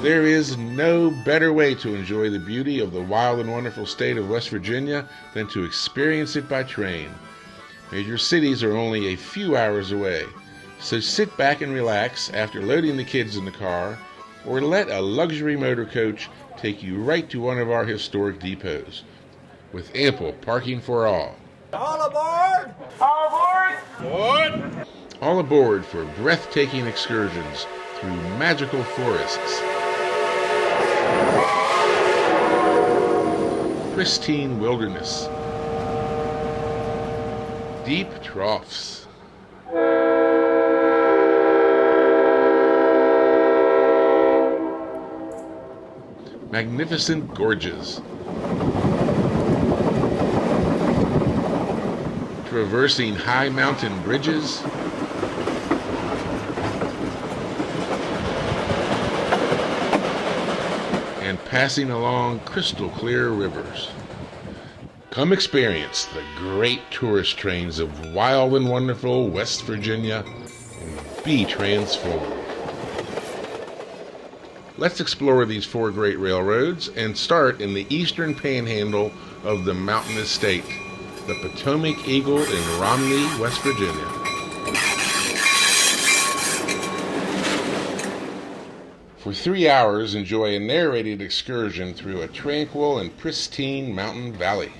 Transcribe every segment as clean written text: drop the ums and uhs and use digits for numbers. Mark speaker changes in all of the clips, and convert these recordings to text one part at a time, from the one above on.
Speaker 1: There is no better way to enjoy the beauty of the wild and wonderful state of West Virginia than to experience it by train. Major cities are only a few hours away, so sit back and relax after loading the kids in the car, or let a luxury motor coach take you right to one of our historic depots, with ample parking for all.
Speaker 2: All aboard! All aboard! Aboard!
Speaker 1: All aboard for breathtaking excursions through magical forests, pristine wilderness, deep troughs, magnificent gorges, traversing high mountain bridges, and passing along crystal clear rivers. Come experience the great tourist trains of wild and wonderful West Virginia and be transformed. Let's explore these 4 great railroads and start in the eastern panhandle of the mountainous state, the Potomac Eagle in Romney, West Virginia. For 3 hours, enjoy a narrated excursion through a tranquil and pristine mountain valley.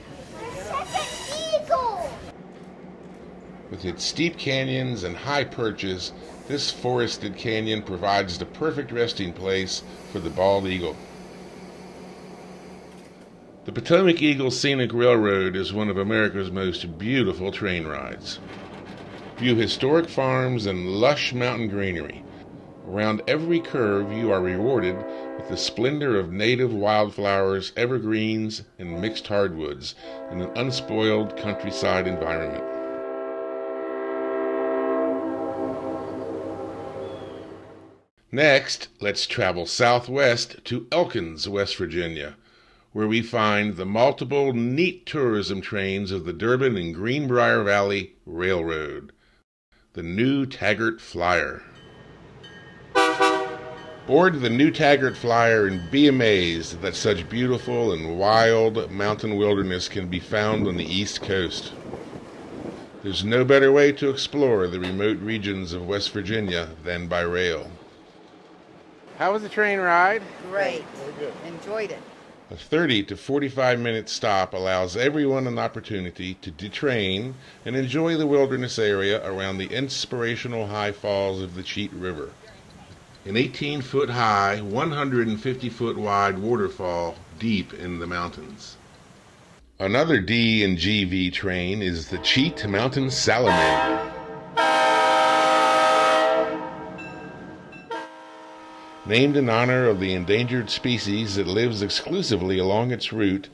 Speaker 1: With its steep canyons and high perches, this forested canyon provides the perfect resting place for the bald eagle. The Potomac Eagle Scenic Railroad is one of America's most beautiful train rides. View historic farms and lush mountain greenery. Around every curve you are rewarded with the splendor of native wildflowers, evergreens, and mixed hardwoods in an unspoiled countryside environment. Next, let's travel southwest to Elkins, West Virginia, where we find the multiple neat tourism trains of the Durbin and Greenbrier Valley Railroad, the New Taggart Flyer. Board the New Taggart Flyer and be amazed that such beautiful and wild mountain wilderness can be found on the East Coast. There's no better way to explore the remote regions of West Virginia than by rail. How was the train ride?
Speaker 3: Great. Enjoyed it.
Speaker 1: A 30 to 45 minute stop allows everyone an opportunity to detrain and enjoy the wilderness area around the inspirational high falls of the Cheat River, an 18-foot high, 150-foot wide waterfall deep in the mountains. Another D and GV train is the Cheat Mountain Salamander. Named in honor of the endangered species that lives exclusively along its route,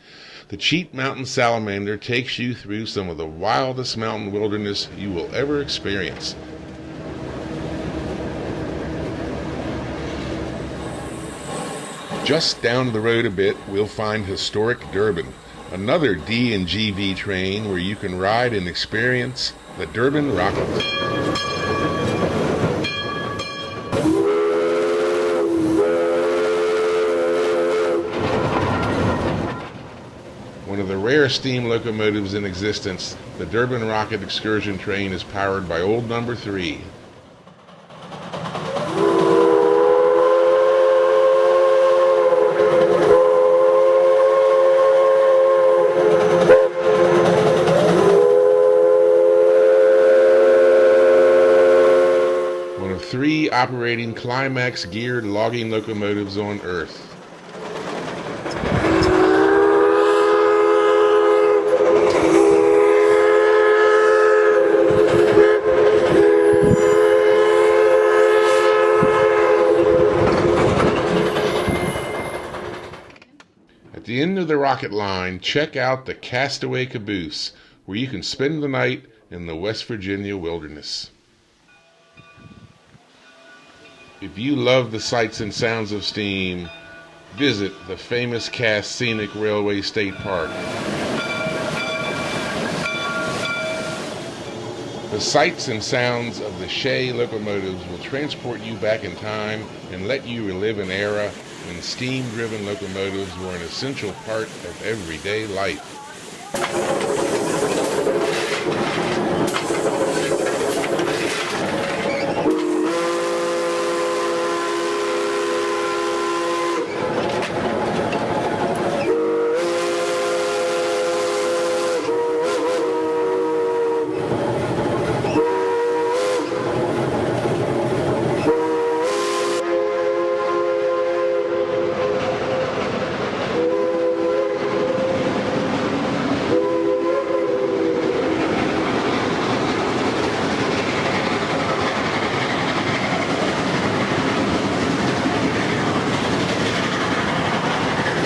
Speaker 1: the Cheat Mountain Salamander takes you through some of the wildest mountain wilderness you will ever experience. Just down the road a bit, we'll find historic Durbin, another D and GV train where you can ride and experience the Durbin Rocket. One of the rare steam locomotives in existence, the Durbin Rocket Excursion train is powered by old number 3. One of 3 operating climax geared logging locomotives on Earth. At the end of the rocket line, check out the Castaway Caboose, where you can spend the night in the West Virginia wilderness. If you love the sights and sounds of steam, visit the famous Scenic Railway State Park. The The sights and sounds of the Shea locomotives will transport you back in time and let you relive an era when steam-driven locomotives were an essential part of everyday life.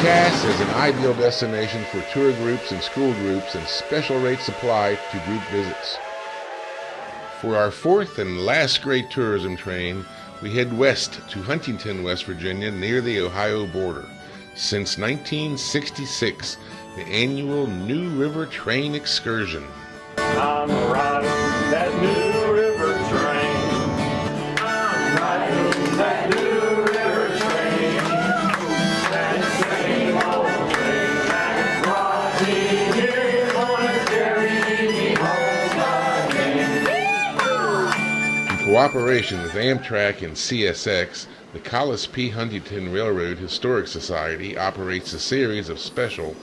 Speaker 1: Cass is an ideal destination for tour groups and school groups, and special rates apply to group visits. For our fourth and last great tourism train, we head west to Huntington, West Virginia, near the Ohio border. Since 1966, the annual New River Train Excursion.
Speaker 2: I'm riding that New River train. I'm riding that New River train. That same old train that brought me here, gonna carry me home again.
Speaker 1: In cooperation with Amtrak and CSX, the Collis P. Huntington Railroad Historic Society operates a series of special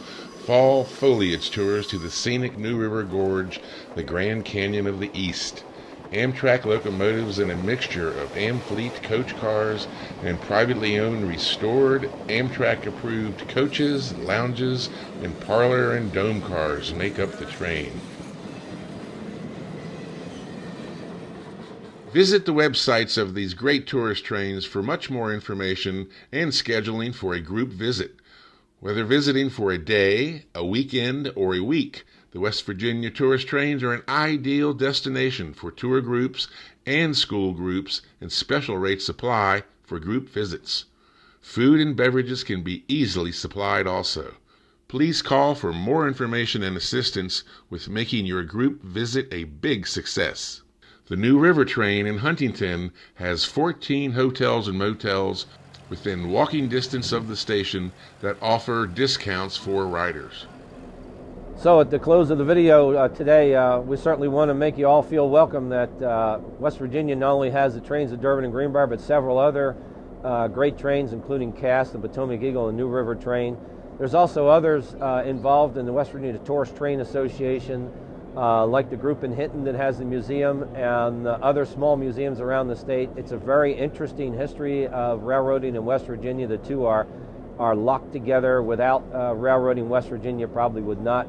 Speaker 1: fall foliage tours to the scenic New River Gorge, the Grand Canyon of the East. Amtrak locomotives and a mixture of Amfleet coach cars and privately owned restored Amtrak-approved coaches, lounges, and parlor and dome cars make up the train. Visit the websites of these great tourist trains for much more information and scheduling for a group visit. Whether visiting for a day, a weekend, or a week, the West Virginia tourist trains are an ideal destination for tour groups and school groups, and special rates apply for group visits. Food and beverages can be easily supplied also. Please call for more information and assistance with making your group visit a big success. The New River Train in Huntington has 14 hotels and motels within walking distance of the station that offer discounts for riders.
Speaker 4: So at the close of the video today, we certainly want to make you all feel welcome that West Virginia not only has the trains of Durbin and Greenbrier, but several other great trains, including Cass, the Potomac Eagle, and New River Train. There's also others involved in the West Virginia Tourist Train Association, like the group in Hinton that has the museum and other small museums around the state. It's a very interesting history of railroading in West Virginia. The two are locked together. Without railroading, West Virginia probably would not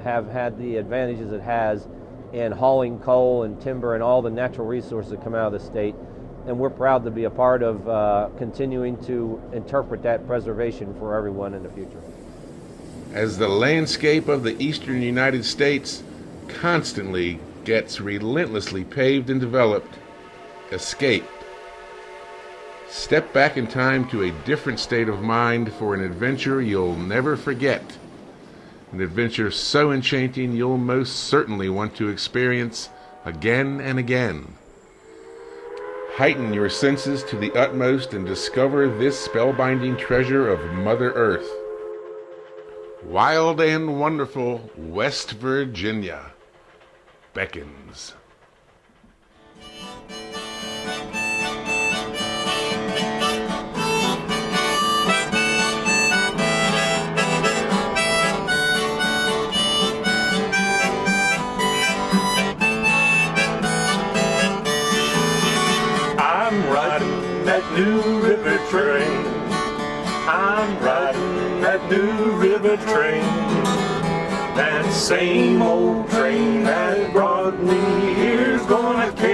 Speaker 4: have had the advantages it has in hauling coal and timber and all the natural resources that come out of the state. And we're proud to be a part of continuing to interpret that preservation for everyone in the future.
Speaker 1: As the landscape of the eastern United States constantly gets relentlessly paved and developed, escape. Step back in time to a different state of mind for an adventure you'll never forget. An adventure so enchanting you'll most certainly want to experience again and again. Heighten your senses to the utmost and discover this spellbinding treasure of Mother Earth. Wild and wonderful West Virginia beckons.
Speaker 2: I'm riding that New River train. I'm riding that New River train. That same old train that brought me here's gonna carry